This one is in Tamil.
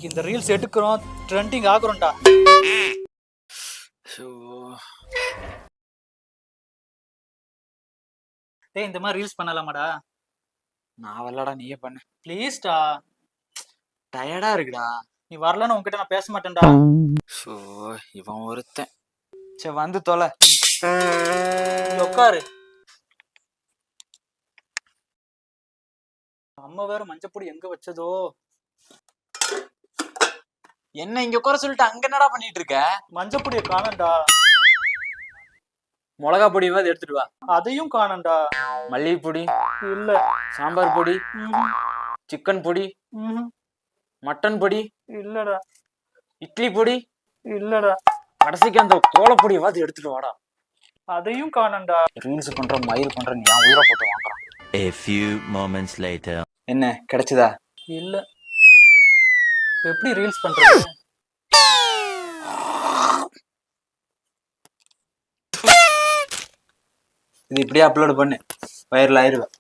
இன்னைக்கு இந்த ரீல்ஸ் எடுக்கிறோம், ட்ரெண்டிங் ஆகுறோம்டா. டேய், இந்த மாதிரி ரீல்ஸ் பண்ணலாமாடா? நான் வரலடா, நீயே பண்ணு. ப்ளீஸ்டா. டயர்டா இருக்குடா. நீ வரலன்னு உன்கிட்ட நான் பேச மாட்டேன்டா. ஷோ, இவன் ஒருத்தன். சரி வந்து தொலை. உட்காரு. அம்மா வேற மஞ்சப்பொடி எங்க வச்சதோ. என்ன இங்க உட்கார சொல்லிட்டு அங்க என்னடா பண்ணிட்டு இருக்க? மஞ்சப்பொடியை காணண்டா. மிளகா பொடியாவது எடுத்துட்டு வா. அதையும் காணண்டா. மல்லிகை பொடி இல்ல. சாம்பார் பொடி, சிக்கன் பொடி, மட்டன் பொடி இல்லடா. இட்லி பொடி இல்லடா. கடைசிக்கு அந்த கோலப்பொடியாவது எடுத்துட்டு வாடா. அதையும் காணண்டா. ரீல்ஸ் பண்ற மயில் பண்ற நீ ஏன் உயிரை போட்டு வாங்குறான்? A few moments later. என்ன கிடைச்சதா? இல்ல. எப்படி ரீல்ஸ் பண்றது? இது இப்படியே அப்லோட் பண்ணு, வைரல் ஆயிருவேன்.